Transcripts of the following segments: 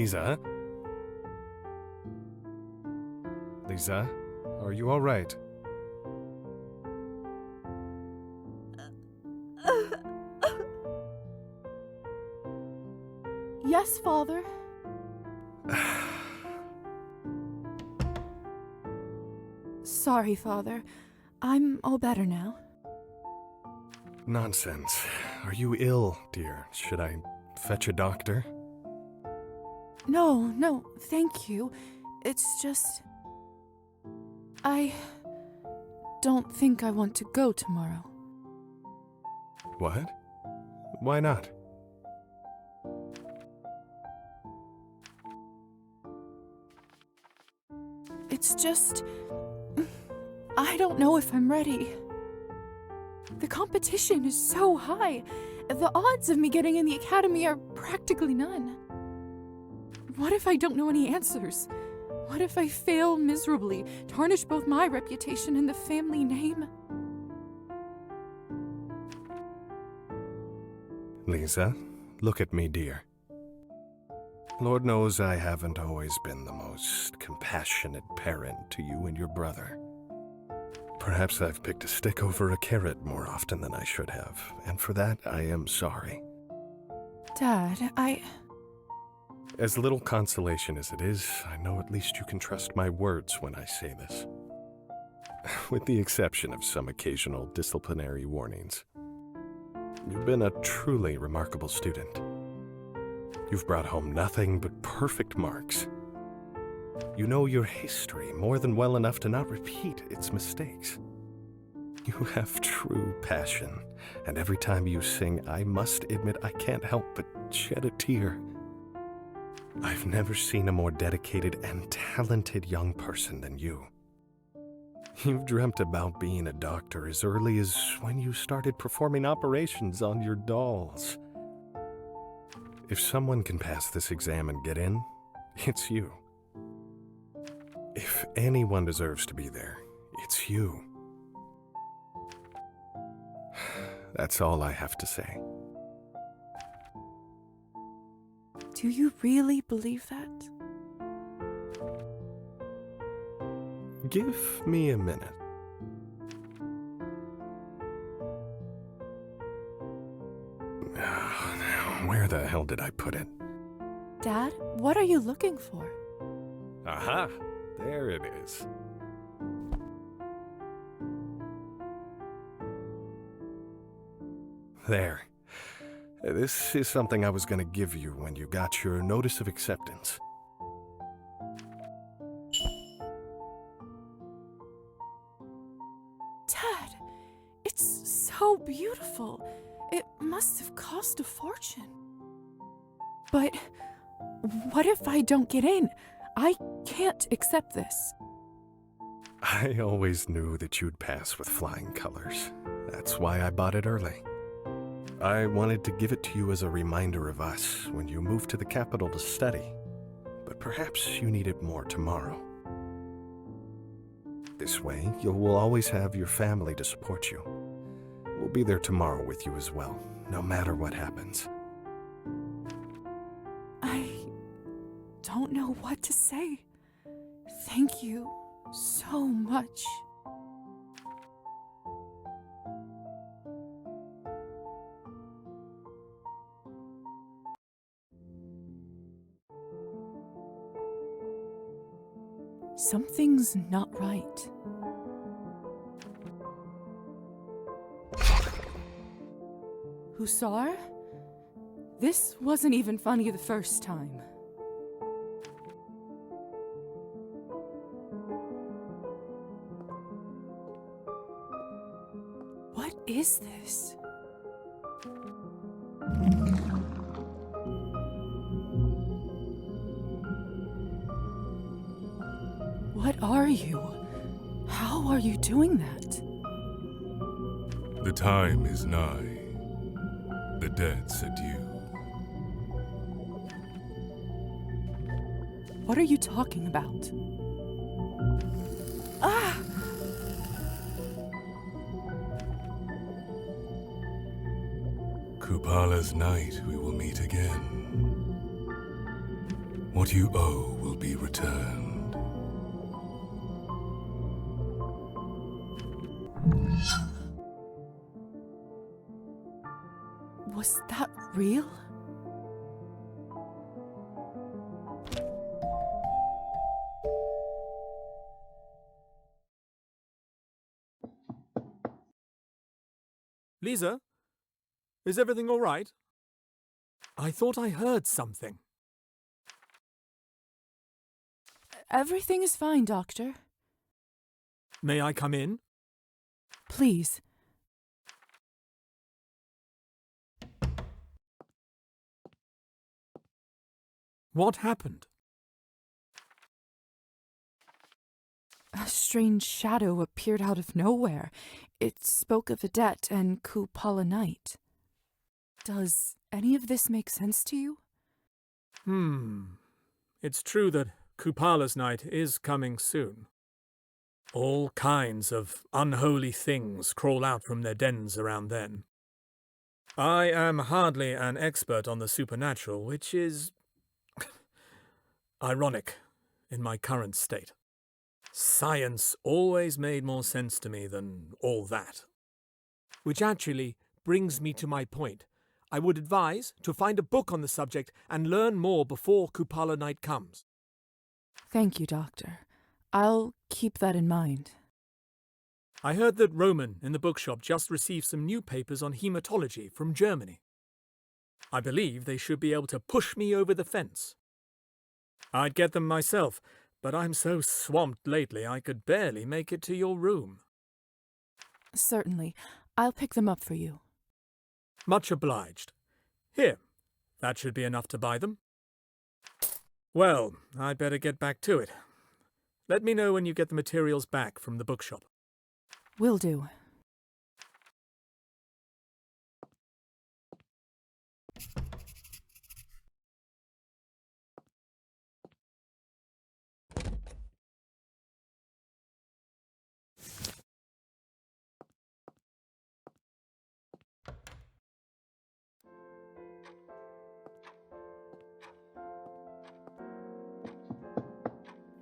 Liza? Liza, are you all right? Yes, Father. Sorry, Father. I'm all better now. Nonsense. Are you ill, dear? Should I fetch a doctor? No, thank you. It's just... I don't think I want to go tomorrow. What? Why not? It's just... I don't know if I'm ready. The competition is so high. The odds of me getting in the academy are practically none. What if I don't know any answers? What if I fail miserably, tarnish both my reputation and the family name? Liza, look at me, dear. Lord knows I haven't always been the most compassionate parent to you and your brother. Perhaps I've picked a stick over a carrot more often than I should have, and for that I am sorry. Dad, As little consolation as it is, I know at least you can trust my words when I say this. With the exception of some occasional disciplinary warnings. You've been a truly remarkable student. You've brought home nothing but perfect marks. You know your history more than well enough to not repeat its mistakes. You have true passion, and every time you sing, I must admit I can't help but shed a tear. I've never seen a more dedicated and talented young person than you. You've dreamt about being a doctor as early as when you started performing operations on your dolls. If someone can pass this exam and get in, it's you. If anyone deserves to be there, it's you. That's all I have to say. do you really believe that? Give me a minute. Now, where the hell did I put it? Dad, what are you looking for? Aha! There it is. There. This is something I was going to give you when you got your notice of acceptance. Dad, it's so beautiful. It must have cost a fortune. But what if I don't get in? I can't accept this. I always knew that you'd pass with flying colors. That's why I bought it early. I wanted to give it to you as a reminder of us when you move to the capital to study. But perhaps you need it more tomorrow. This way, you will always have your family to support you. We'll be there tomorrow with you as well, no matter what happens. I don't know what to say. Thank you so much. Something's not right. Hussar? This wasn't even funny the first time. What is this? What are you? How are you doing that? The time is nigh. The debt's adieu. What are you talking about? Ah! Kupala's night we will meet again. What you owe will be returned. Was that real? Liza, is everything all right? I thought I heard something. Everything is fine, Doctor. May I come in? Please. What happened? A strange shadow appeared out of nowhere. It spoke of a debt and Kupala Night. Does any of this make sense to you? It's true that Kupala's night is coming soon. All kinds of unholy things crawl out from their dens around then. I am hardly an expert on the supernatural, which is ironic in my current state. Science always made more sense to me than all that. Which actually brings me to my point. I would advise to find a book on the subject and learn more before Kupala Night comes. Thank you, Doctor. I'll keep that in mind. I heard that Roman in the bookshop just received some new papers on hematology from Germany. I believe they should be able to push me over the fence. I'd get them myself, but I'm so swamped lately I could barely make it to your room. Certainly. I'll pick them up for you. Much obliged. Here, that should be enough to buy them. Well, I'd better get back to it. Let me know when you get the materials back from the bookshop. Will do.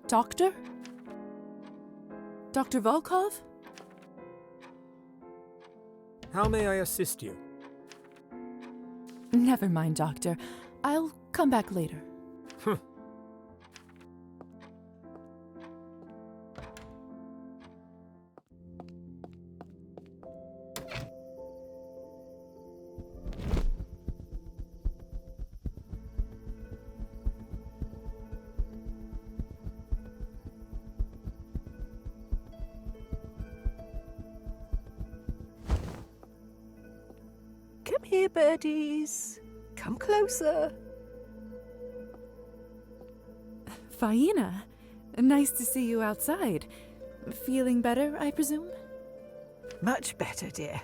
Doctor? Dr. Volkov? How may I assist you? Never mind, Doctor. I'll come back later. Come here, birdies. Come closer. Faina, nice to see you outside. Feeling better, I presume? Much better, dear.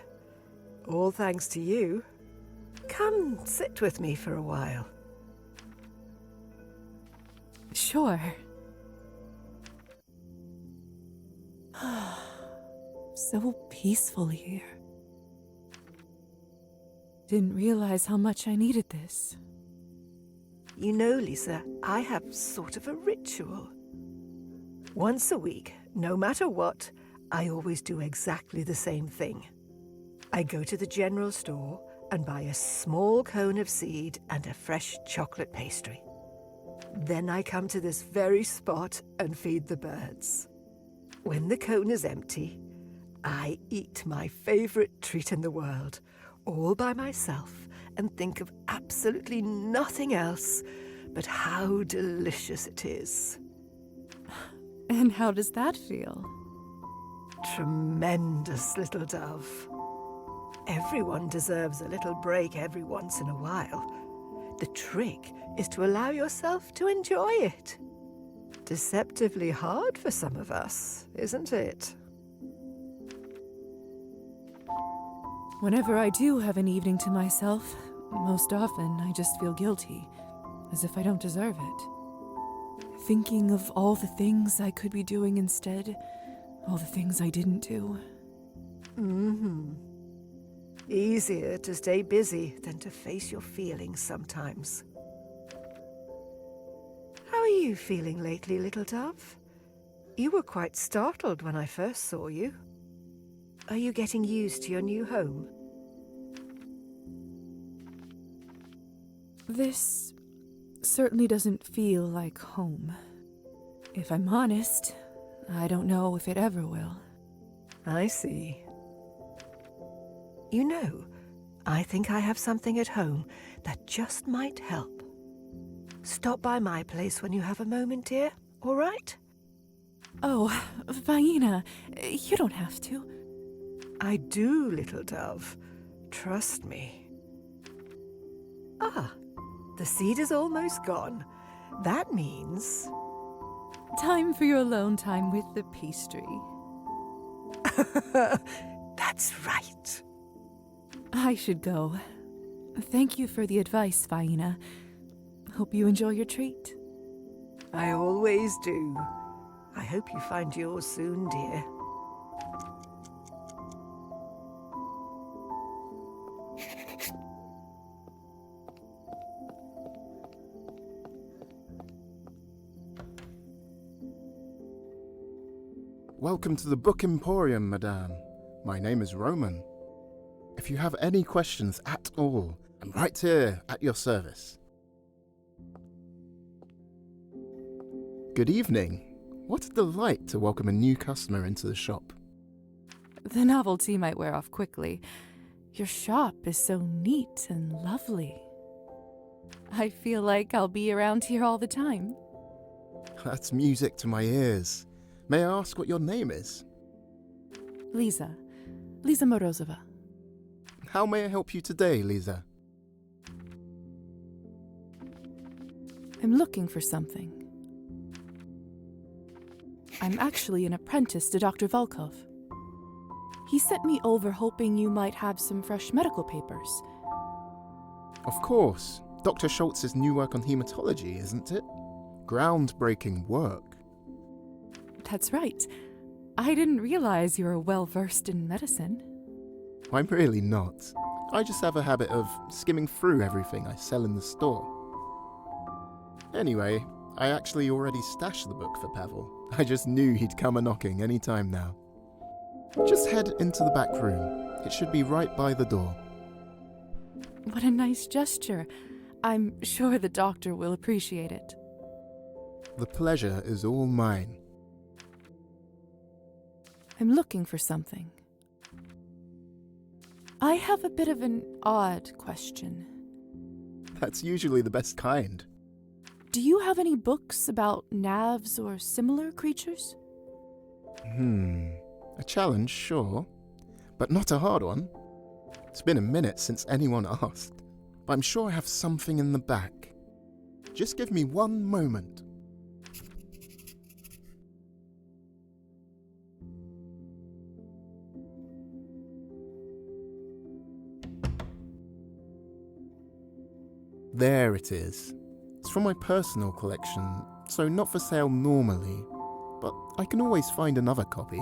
All thanks to you. Come sit with me for a while. Sure. So peaceful here. Didn't realize how much I needed this. You know, Lisa, I have sort of a ritual. Once a week, no matter what, I always do exactly the same thing. I go to the general store and buy a small cone of seed and a fresh chocolate pastry. Then I come to this very spot and feed the birds. When the cone is empty, I eat my favorite treat in the world, all by myself, and think of absolutely nothing else but how delicious it is. And how does that feel? Tremendous, little dove. Everyone deserves a little break every once in a while. The trick is to allow yourself to enjoy it. Deceptively hard for some of us, isn't it? Whenever I do have an evening to myself, most often I just feel guilty, as if I don't deserve it. Thinking of all the things I could be doing instead, all the things I didn't do. Easier to stay busy than to face your feelings sometimes. are you feeling lately, little dove? You were quite startled when I first saw you. Are you getting used to your new home? This certainly doesn't feel like home. If I'm honest, I don't know if it ever will. I see. You know, I think I have something at home that just might help. Stop by my place when you have a moment, dear, all right? Oh, Vaina, you don't have to. I do, little dove. Trust me. Ah, the seed is almost gone. That means... Time for your alone time with the pastry. That's right. I should go. Thank you for the advice, Vaina. Hope you enjoy your treat. I always do. I hope you find yours soon, dear. Welcome to the Book Emporium, Madame. My name is Roman. If you have any questions at all, I'm right here at your service. Good evening. What a delight to welcome a new customer into the shop. The novelty might wear off quickly. Your shop is so neat and lovely. I feel like I'll be around here all the time. That's music to my ears. May I ask what your name is? Liza Morozova. How may I help you today, Liza? I'm looking for something. I'm actually an apprentice to Dr. Volkov. He sent me over hoping you might have some fresh medical papers. Of course. Dr. Schultz's new work on hematology, isn't it? Groundbreaking work. That's right. I didn't realize you were well-versed in medicine. I'm really not. I just have a habit of skimming through everything I sell in the store. Anyway, I actually already stashed the book for Pavel. I just knew he'd come a-knocking any time now. Just head into the back room. It should be right by the door. What a nice gesture. I'm sure the doctor will appreciate it. The pleasure is all mine. I'm looking for something. I have a bit of an odd question. That's usually the best kind. Do you have any books about navs or similar creatures? A challenge, sure. But not a hard one. It's been a minute since anyone asked. But I'm sure I have something in the back. Just give me one moment. There it is. It's from my personal collection, so not for sale normally, but I can always find another copy.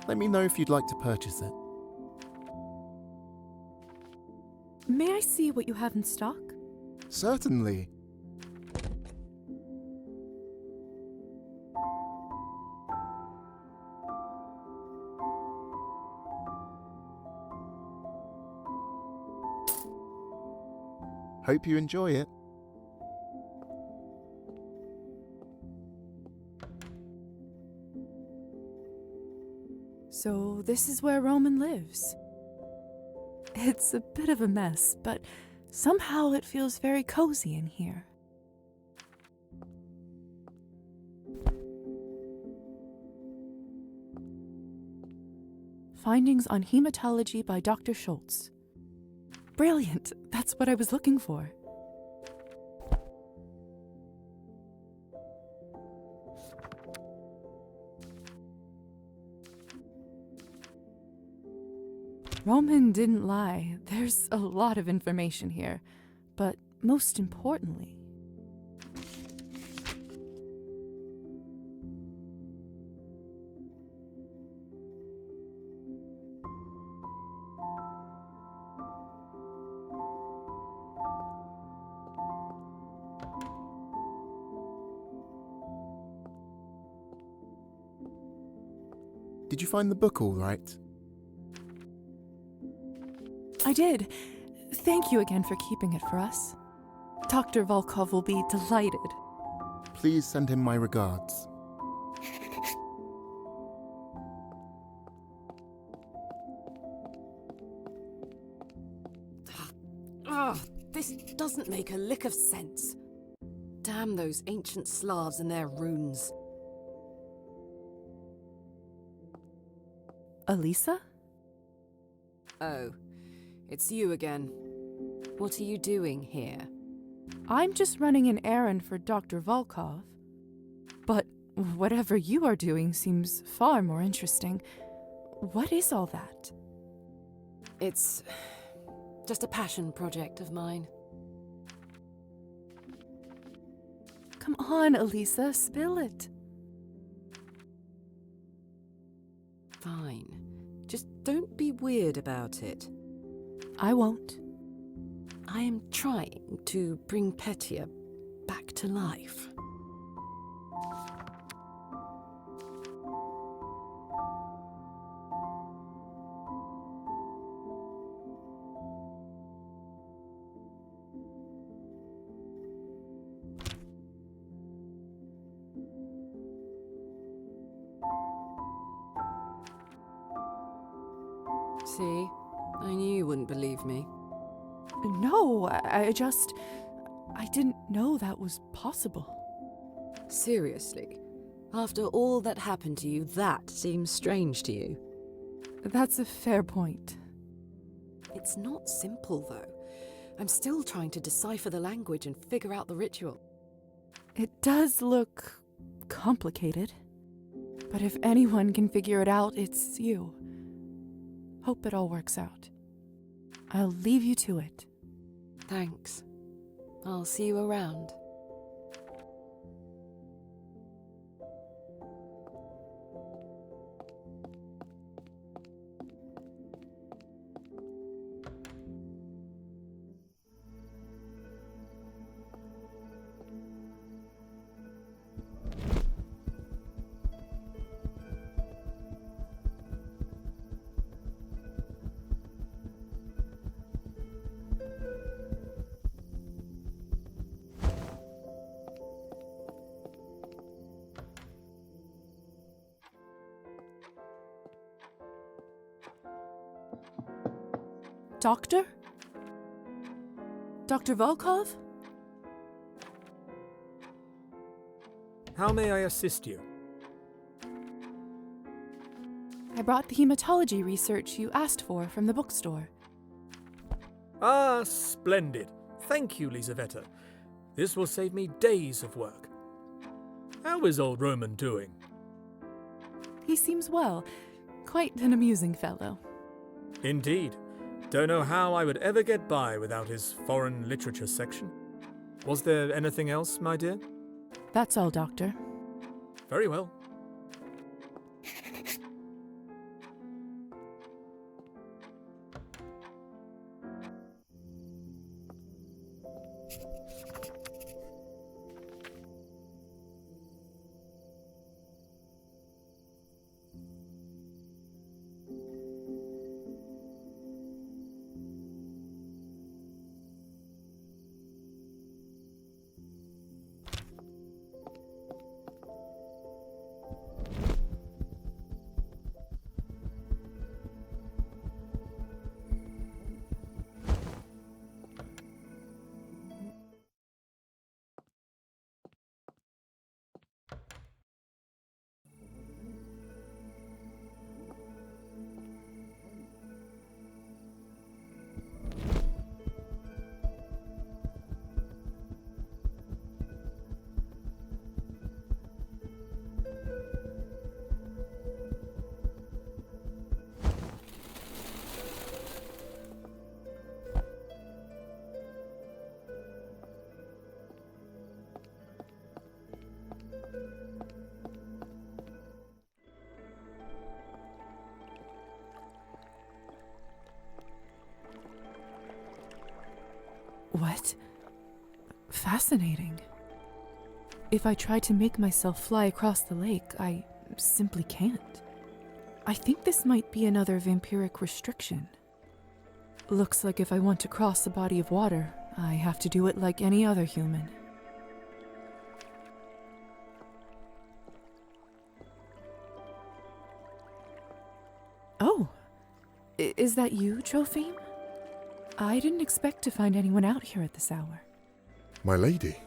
Let me know if you'd like to purchase it. May I see what you have in stock? Certainly. Hope you enjoy it. So this is where Roman lives. It's a bit of a mess, but somehow it feels very cozy in here. Findings on Hematology by Dr. Schultz. Brilliant! That's what I was looking for. Roman didn't lie. There's a lot of information here. But most importantly, Did you find the book all right? I did. Thank you again for keeping it for us. Dr. Volkov will be delighted. Please send him my regards. Ugh, this doesn't make a lick of sense. Damn those ancient Slavs and their runes. Elisa? Oh, it's you again. What are you doing here? I'm just running an errand for Dr. Volkov. But whatever you are doing seems far more interesting. What is all that? It's just a passion project of mine. Come on, Elisa, spill it. Fine. Just don't be weird about it. I won't. I am trying to bring Petya back to life. See? I knew you wouldn't believe me. No, I didn't know that was possible. Seriously? After all that happened to you, that seems strange to you? That's a fair point. It's not simple, though. I'm still trying to decipher the language and figure out the ritual. It does look complicated. But if anyone can figure it out, it's you. Hope it all works out. I'll leave you to it. Thanks. I'll see you around. Doctor? Dr. Volkov? How may I assist you? I brought the hematology research you asked for from the bookstore. Ah, splendid. Thank you, Lizaveta. This will save me days of work. How is old Roman doing? He seems well. Quite an amusing fellow. Indeed. Don't know how I would ever get by without his foreign literature section. Was there anything else, my dear? That's all, Doctor. Very well. What? Fascinating. If I try to make myself fly across the lake, I simply can't. I think this might be another vampiric restriction. Looks like if I want to cross a body of water, I have to do it like any other human. Oh, is that you, Trophime? I didn't expect to find anyone out here at this hour. My lady,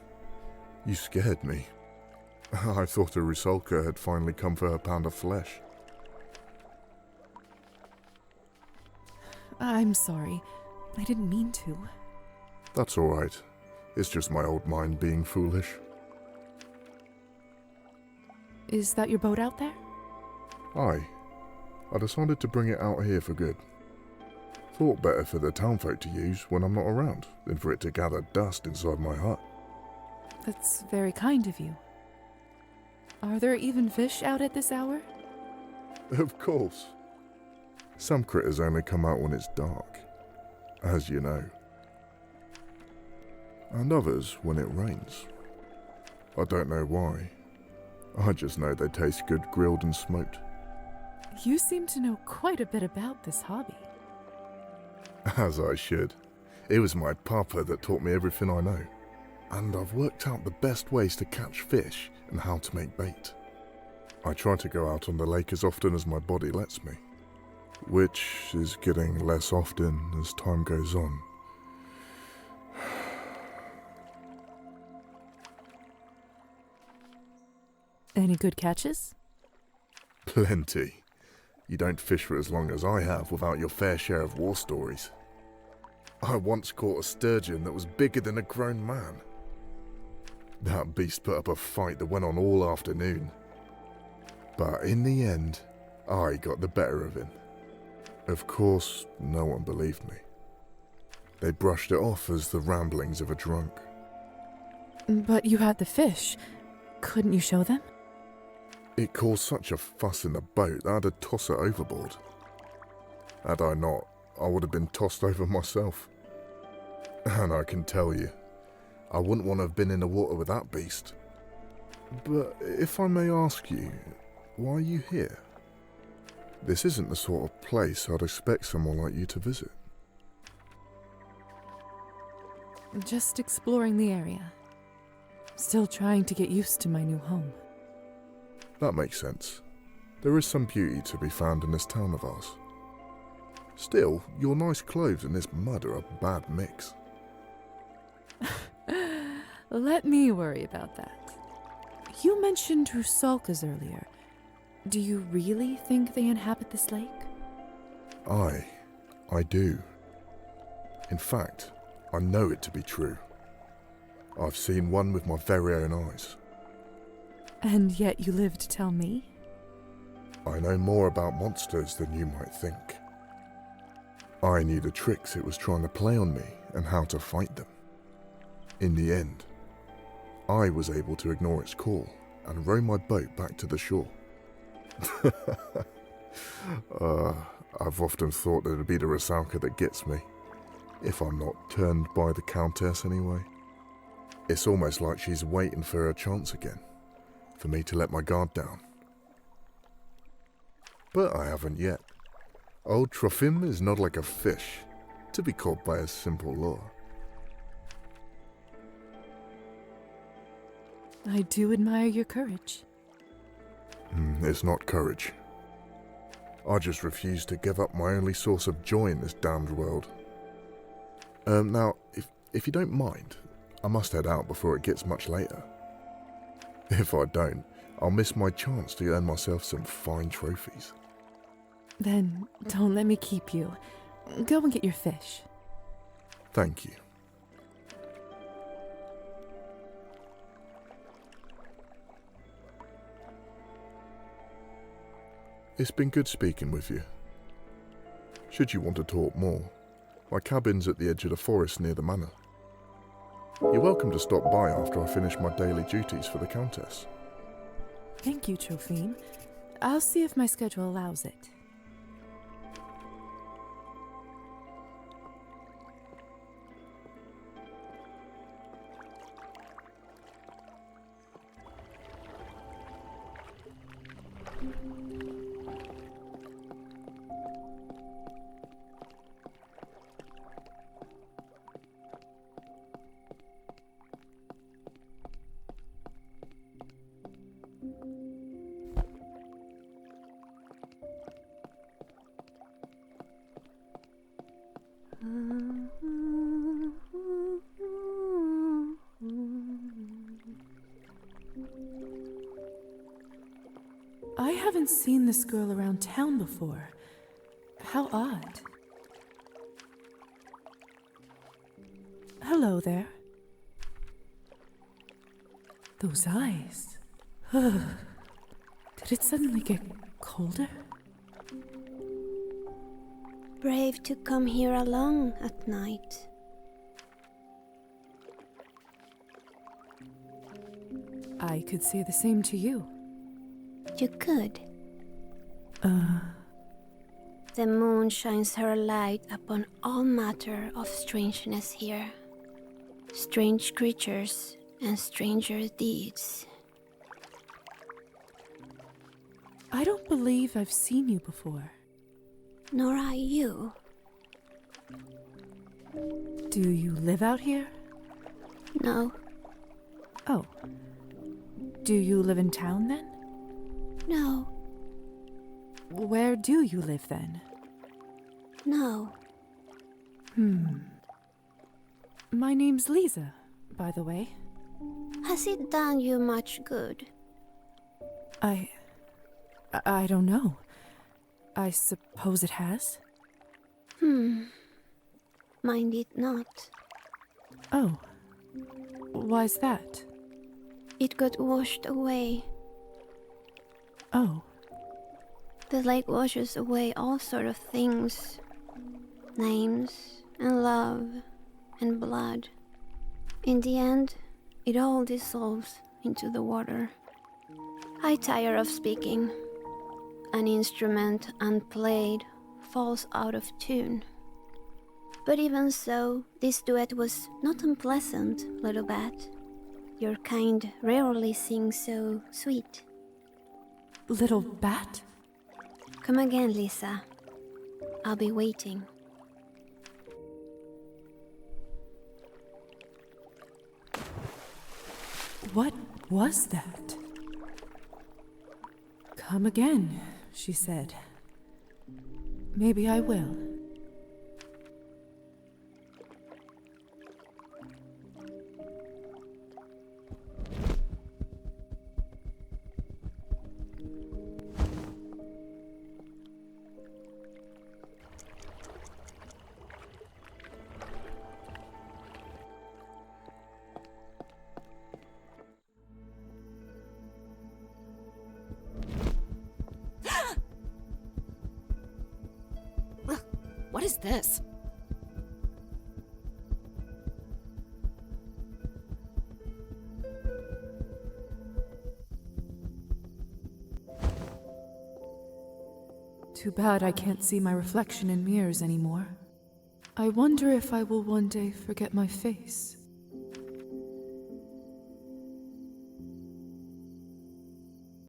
you scared me. I thought a Rusalka had finally come for her pound of flesh. I'm sorry. I didn't mean to. That's all right. It's just my old mind being foolish. Is that your boat out there? Aye. I decided to bring it out here for good. Thought better for the townfolk to use when I'm not around than for it to gather dust inside my hut. That's very kind of you. Are there even fish out at this hour? Of course. Some critters only come out when it's dark, as you know. And others when it rains. I don't know why. I just know they taste good grilled and smoked. You seem to know quite a bit about this hobby. As I should. It was my papa that taught me everything I know. And I've worked out the best ways to catch fish and how to make bait. I try to go out on the lake as often as my body lets me. Which is getting less often as time goes on. Any good catches? Plenty. You don't fish for as long as I have without your fair share of war stories. I once caught a sturgeon that was bigger than a grown man. That beast put up a fight that went on all afternoon. But in the end, I got the better of him. Of course, no one believed me. They brushed it off as the ramblings of a drunk. But you had the fish. Couldn't you show them? It caused such a fuss in the boat that I had to toss it overboard. Had I not, I would have been tossed over myself. And I can tell you, I wouldn't want to have been in the water with that beast. But if I may ask you, why are you here? This isn't the sort of place I'd expect someone like you to visit. Just exploring the area. Still trying to get used to my new home. That makes sense. There is some beauty to be found in this town of ours. Still, your nice clothes and this mud are a bad mix. Let me worry about that. You mentioned Rusalkas earlier. Do you really think they inhabit this lake? I do. In fact, I know it to be true. I've seen one with my very own eyes. And yet you live to tell me? I know more about monsters than you might think. I knew the tricks it was trying to play on me and how to fight them. In the end, I was able to ignore its call and row my boat back to the shore. I've often thought that it'd be the Rusalka that gets me, if I'm not turned by the Countess anyway. It's almost like she's waiting for her chance again, for me to let my guard down. But I haven't yet. Old Trophim is not like a fish, to be caught by a simple lure. I do admire your courage. It's not courage. I just refuse to give up my only source of joy in this damned world. Now, if you don't mind, I must head out before it gets much later. If I don't, I'll miss my chance to earn myself some fine trophies. Then don't let me keep you. Go and get your fish. Thank you. It's been good speaking with you. Should you want to talk more, my cabin's at the edge of the forest near the manor. You're welcome to stop by after I finish my daily duties for the Countess. Thank you, Trophime. I'll see if my schedule allows it. haven't seen this girl around town before. How odd. Hello there. Those eyes. Did it suddenly get colder? Brave to come here alone at night. I could say the same to you. You could. The moon shines her light upon all matter of strangeness here. Strange creatures and stranger deeds. I don't believe I've seen you before. Nor I you. Do you live out here? No, Oh. Do you live in town then? no, Where do you live then? no. My name's Liza, by the way. Has it done you much good? I don't know. I suppose it has. Mind it not. Oh. Why's that? It got washed away. Oh. The lake washes away all sort of things. Names and love and blood. In the end, it all dissolves into the water. I tire of speaking. An instrument unplayed falls out of tune. But even so, this duet was not unpleasant, little bat. Your kind rarely sing so sweet. Little bat? Come again, Liza. I'll be waiting. What was that? Come again, she said. Maybe I will. What is this? Too bad I can't see my reflection in mirrors anymore. I wonder if I will one day forget my face.